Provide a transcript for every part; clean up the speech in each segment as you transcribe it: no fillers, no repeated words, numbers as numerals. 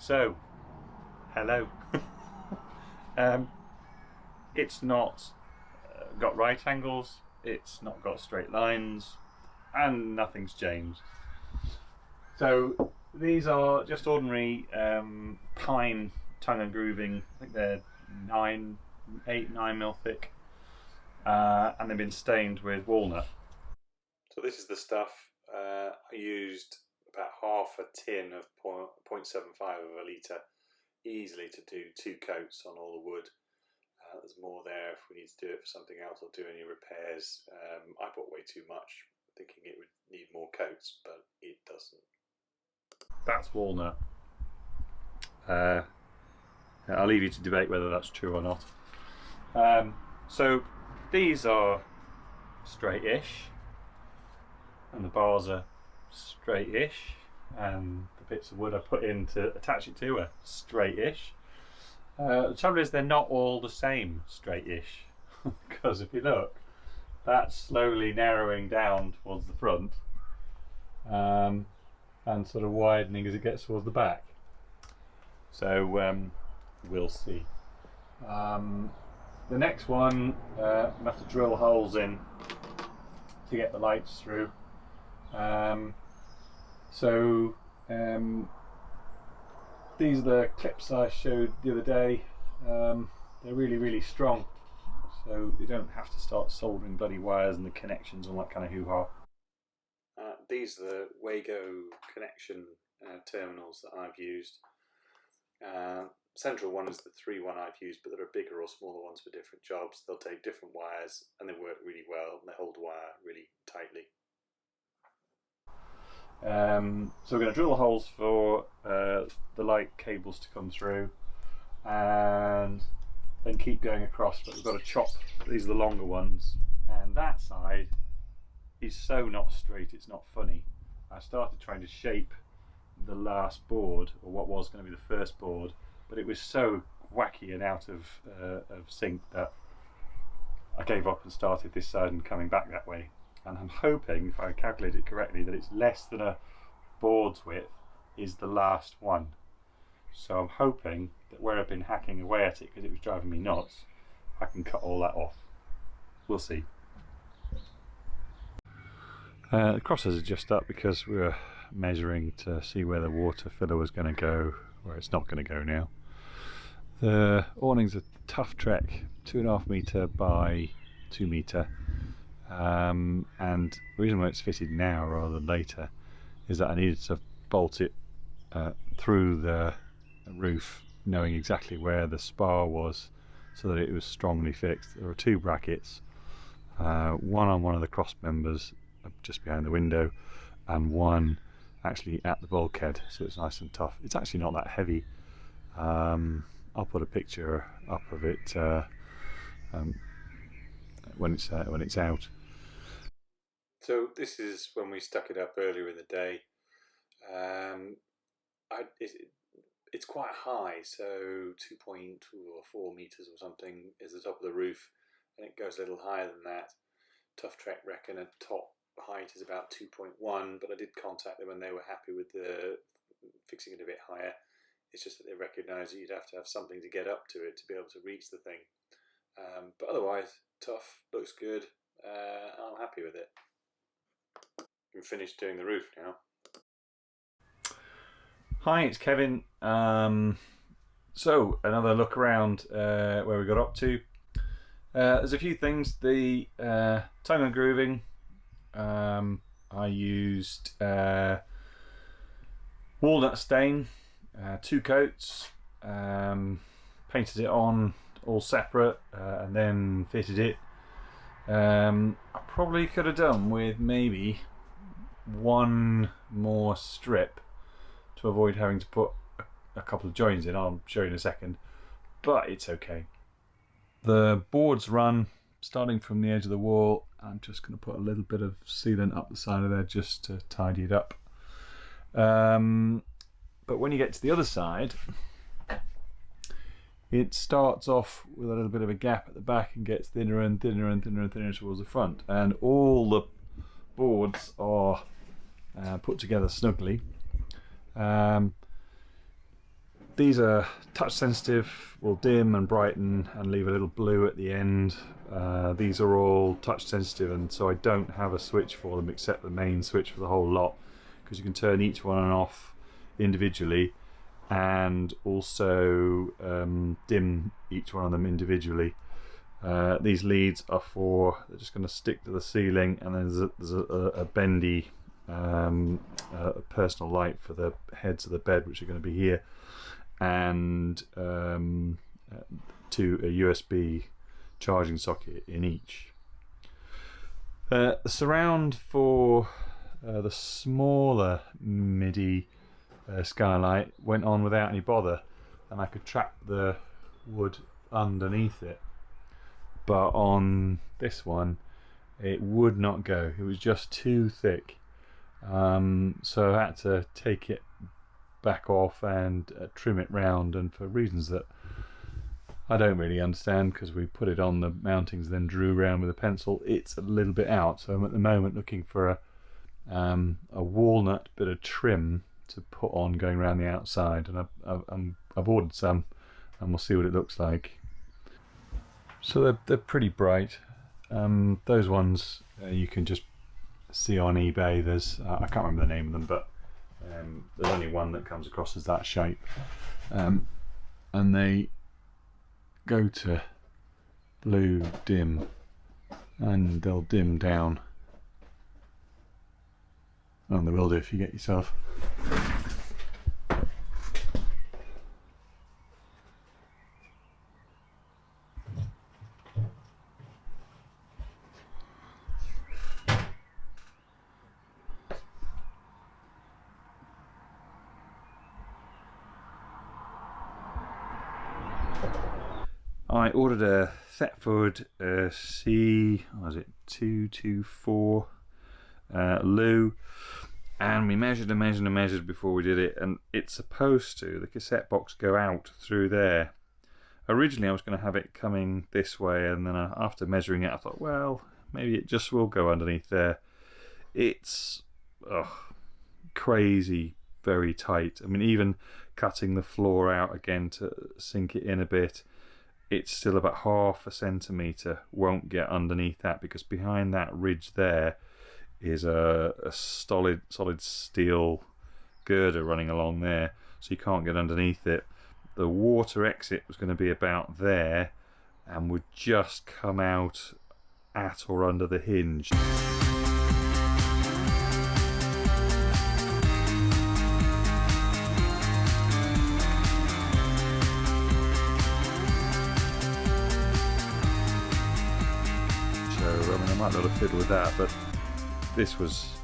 So, hello. It's not got right angles, it's not got straight lines, and nothing's changed. So these are just ordinary pine tongue and grooving. I think they're 9 mil thick, and they've been stained with walnut. So this is the stuff. I used about half a tin of 0.75 of a litre easily to do 2 coats on all the wood. There's more there if we need to do it for something else or do any repairs. I bought way too much, thinking it would need more coats, but it doesn't. That's walnut. I'll leave you to debate whether that's true or not. So these are straight-ish, and the bars are straight-ish, and the bits of wood I put in to attach it to are straight-ish. The trouble is they're not all the same straight-ish, because if you look, that's slowly narrowing down towards the front, and sort of widening as it gets towards the back. So we'll see. The next one, I have to drill holes in to get the lights through. These are the clips I showed the other day. They're really strong, so you don't have to start soldering bloody wires and the connections and that kind of hoo-ha. These are the Wago connection terminals that I've used. Central one is the 3-1 I've used, but there are bigger or smaller ones for different jobs. They'll take different wires and they work really well, and they hold the wire really tightly. So we're going to drill the holes for the light cables to come through, and then keep going across, but we've got to chop. These are the longer ones, and that side is so not straight it's not funny. I started trying to shape the last board, or what was going to be the first board, but it was so wacky and out of sync that I gave up and started this side and coming back that way. And I'm hoping, if I calculate it correctly, that it's less than a board's width is the last one. So I'm hoping that where I've been hacking away at it because it was driving me nuts, I can cut all that off. We'll see. The crosses are just up because we were measuring to see where the water filler was going to go, where it's not going to go now. The awning's a tough trek, 2.5 metre by 2 metre. And the reason why it's fitted now rather than later is that I needed to bolt it through the roof, knowing exactly where the spar was so that it was strongly fixed. There are 2 brackets, one on one of the cross members just behind the window, and one actually at the bulkhead, so it's nice and tough. It's actually not that heavy. I'll put a picture up of it when it's out. So this is when we stuck it up earlier in the day. It's quite high, so 2.4 metres or something is the top of the roof, and it goes a little higher than that. Tough Trek reckon a top height is about 2.1, but I did contact them and they were happy with the fixing it a bit higher. It's just that they recognise that you'd have to have something to get up to it to be able to reach the thing. But otherwise, tough, looks good. I'm happy with it. I'm finished doing the roof now. Hi, it's Kevin. So another look around where we got up to. There's a few things. The tongue and grooving. I used walnut stain, 2 coats, painted it on all separate, and then fitted it. I probably could have done with maybe 1 more strip to avoid having to put a couple of joins in. I'll show you in a second, but it's okay. The boards run starting from the edge of the wall. I'm just going to put a little bit of sealant up the side of there just to tidy it up. But when you get to the other side, it starts off with a little bit of a gap at the back and gets thinner and thinner and thinner and thinner towards the front, and all the boards are put together snugly. These are touch sensitive, will dim and brighten and leave a little blue at the end. These are all touch sensitive, and so I don't have a switch for them except the main switch for the whole lot, because you can turn each one on and off individually and also dim each one of them individually. These leads are they're just going to stick to the ceiling, and then there's a bendy personal light for the heads of the bed, which are going to be here, and to a USB charging socket in each. The surround for the smaller MIDI skylight went on without any bother, and I could trap the wood underneath it, but on this one it would not go. It was just too thick, so I had to take it back off and trim it round, and for reasons that I don't really understand, because we put it on the mountings then drew around with a pencil, it's a little bit out. So I'm at the moment looking for a walnut bit of trim to put on going around the outside, and I've ordered some, and we'll see what it looks like. So they're pretty bright. Those ones you can just see on eBay. There's I can't remember the name of them, but there's only one that comes across as that shape, and they go to blue dim, and they'll dim down. And they will do if you get yourself. I ordered a Thetford C224 loo, and we measured and measured and measured before we did it, and it's supposed to, the cassette box, go out through there. Originally I was going to have it coming this way, and then after measuring it I thought, well, maybe it just will go underneath there. It's crazy, very tight. I mean, even cutting the floor out again to sink it in a bit, it's still about 1/2 centimetre won't get underneath that, because behind that ridge there is a solid steel girder running along there, so you can't get underneath it. The water exit was going to be about there and would just come out at or under the hinge. I might not have fiddled with that, but this was,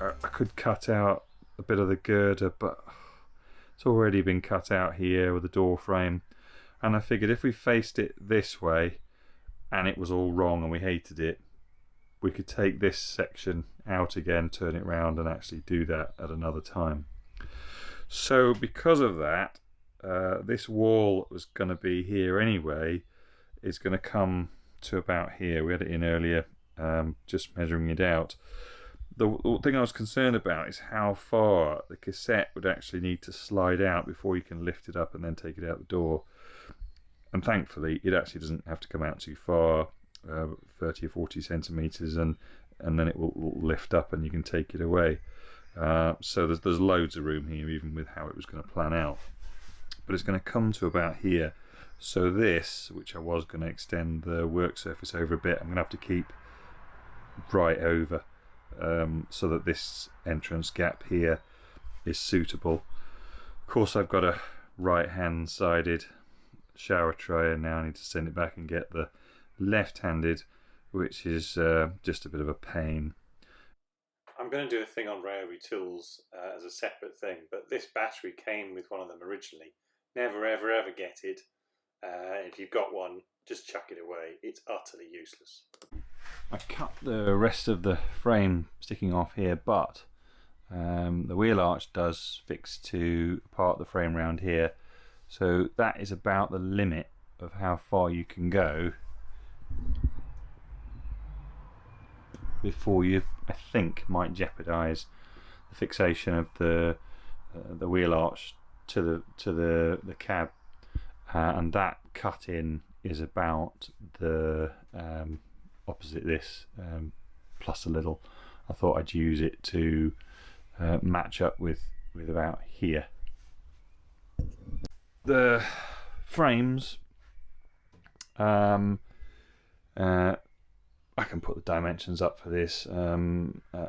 I could cut out a bit of the girder, but it's already been cut out here with the door frame, and I figured if we faced it this way and it was all wrong and we hated it, we could take this section out again, turn it round, and actually do that at another time. So because of that, this wall was going to be here anyway, is going to come to about here. We had it in earlier, just measuring it out. The thing I was concerned about is how far the cassette would actually need to slide out before you can lift it up and then take it out the door. And thankfully it actually doesn't have to come out too far, 30 or 40 centimetres, and then it will lift up and you can take it away. So there's loads of room here, even with how it was going to plan out. But it's going to come to about here. So this, which I was going to extend the work surface over a bit, I'm going to have to keep right over, so that this entrance gap here is suitable. Of course I've got a right hand sided shower tray, and now I need to send it back and get the left handed, which is just a bit of a pain. I'm going to do a thing on Railway Tools as a separate thing, but this battery came with one of them originally. Never ever get it. If you've got one, just chuck it away. It's utterly useless. I cut the rest of the frame sticking off here, but the wheel arch does fix to part of the frame round here, so that is about the limit of how far you can go before you, I think, might jeopardise the fixation of the wheel arch to the cab, and that cut in is about the opposite this, plus a little. I thought I'd use it to match up with about here. The frames, I can put the dimensions up for this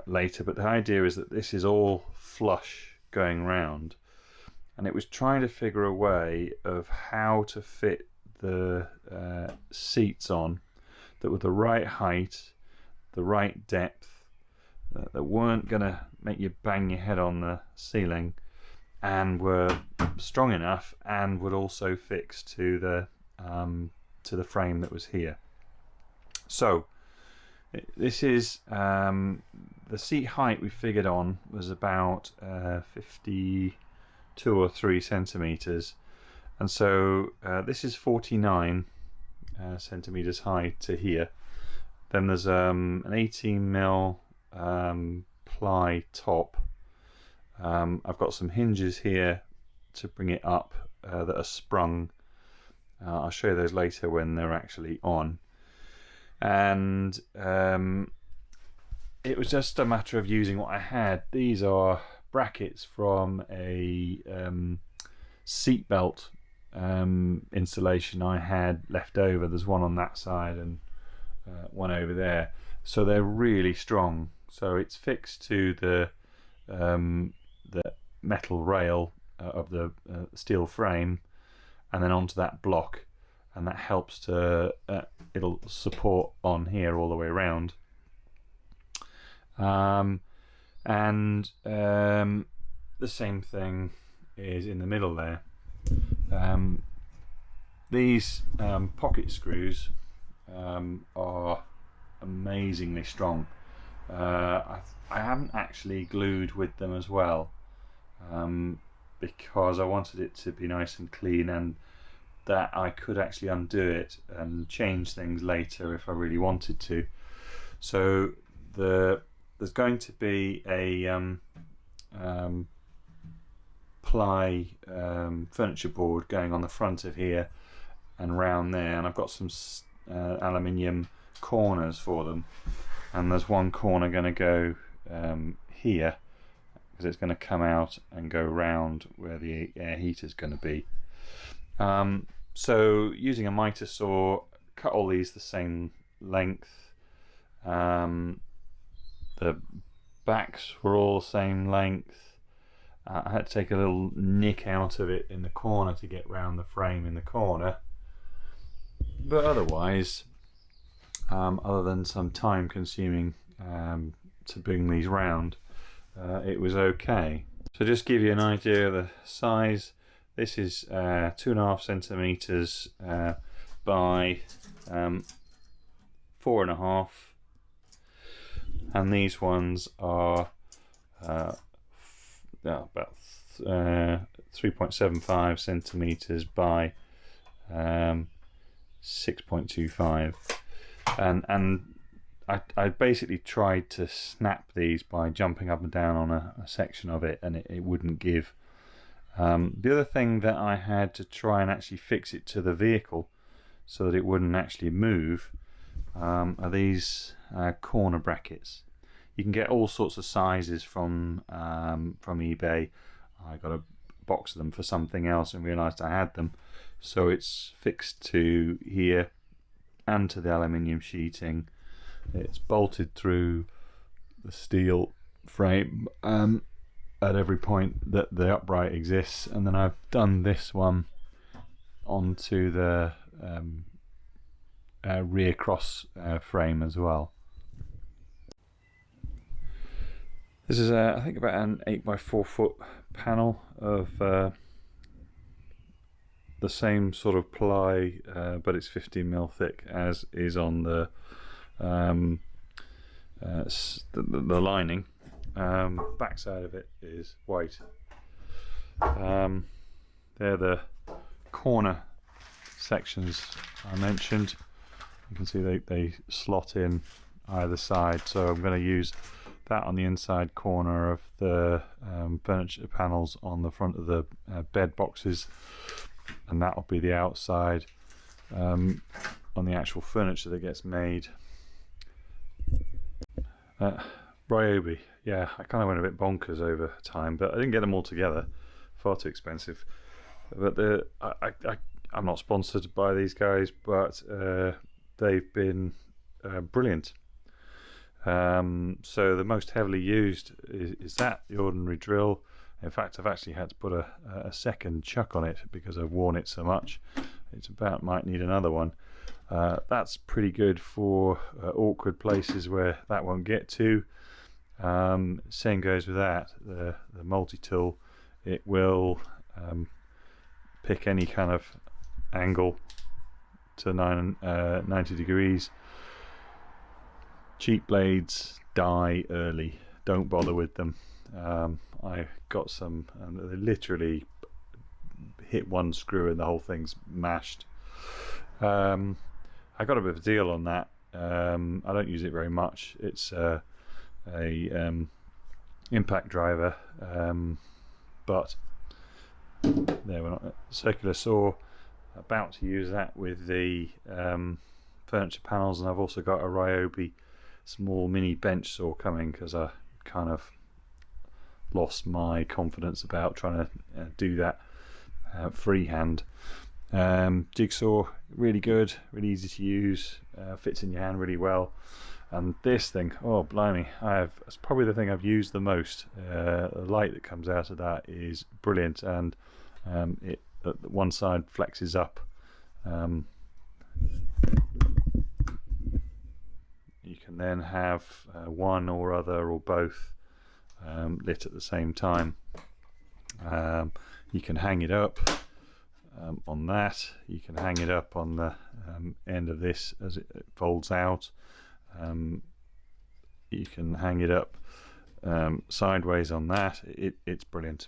later, but the idea is that this is all flush going round, and it was trying to figure a way of how to fit the seats on that were the right height, the right depth, that weren't going to make you bang your head on the ceiling, and were strong enough and would also fix to the frame that was here. So this is the seat height we figured on was about 52 or 3 centimeters, and so this is 49 centimeters high to here. Then there's an 18mm ply top. I've got some hinges here to bring it up that are sprung. I'll show you those later when they're actually on. And it was just a matter of using what I had. These are brackets from a seatbelt installation I had left over. There's one on that side and one over there. So they're really strong. So it's fixed to the metal rail of the steel frame, and then onto that block, and that helps to it'll support on here all the way around. And the same thing is in the middle there. These pocket screws are amazingly strong. I haven't actually glued with them as well, because I wanted it to be nice and clean, and that I could actually undo it and change things later if I really wanted to. So there's going to be a ply furniture board going on the front of here and round there, and I've got some aluminium corners for them, and there's one corner going to go here, because it's going to come out and go round where the air heater is going to be. So using a miter saw, cut all these the same length. The backs were all the same length. I had to take a little nick out of it in the corner to get round the frame in the corner, but otherwise, other than some time consuming to bring these round, it was okay. So just give you an idea of the size, this is 2.5 centimeters by 4.5, and these ones are about 3.75 centimeters by 6.25, and I basically tried to snap these by jumping up and down on a section of it, and it wouldn't give. The other thing that I had to try and actually fix it to the vehicle so that it wouldn't actually move are these corner brackets. You can get all sorts of sizes from eBay. I got a box of them for something else and realised I had them, so it's fixed to here and to the aluminium sheeting. It's bolted through the steel frame at every point that the upright exists, and then I've done this one onto the rear cross frame as well. This is I think about an 8x4 foot panel of the same sort of ply, but it's 15mm thick, as is on the lining. Back side of it is white. They're the corner sections I mentioned. You can see they slot in either side, so I'm going to use that on the inside corner of the furniture panels on the front of the bed boxes, and that'll be the outside on the actual furniture that gets made. Ryobi, yeah, I kind of went a bit bonkers over time, but I didn't get them all together, far too expensive. But I'm not sponsored by these guys, but they've been brilliant. So the most heavily used is the ordinary drill. In fact, I've actually had to put a second chuck on it because I've worn it so much. It's about might need another one. That's pretty good for awkward places where that won't get to. Same goes with that. The multi-tool, it will pick any kind of angle to 90 degrees. Cheap blades die early, don't bother with them. I got some and they literally hit one screw and the whole thing's mashed. I got a bit of a deal on that. I don't use it very much. It's a impact driver, but there we're not. Circular saw, about to use that with the furniture panels, and I've also got a Ryobi small mini bench saw coming because I kind of lost my confidence about trying to do that freehand. Jigsaw, really good, really easy to use, fits in your hand really well. And this thing, oh blimey, it's probably the thing I've used the most. The light that comes out of that is brilliant, and it one side flexes up. You can then have one or other or both lit at the same time. You can hang it up on that. You can hang it up on the end of this as it folds out. You can hang it up sideways on that. It's brilliant.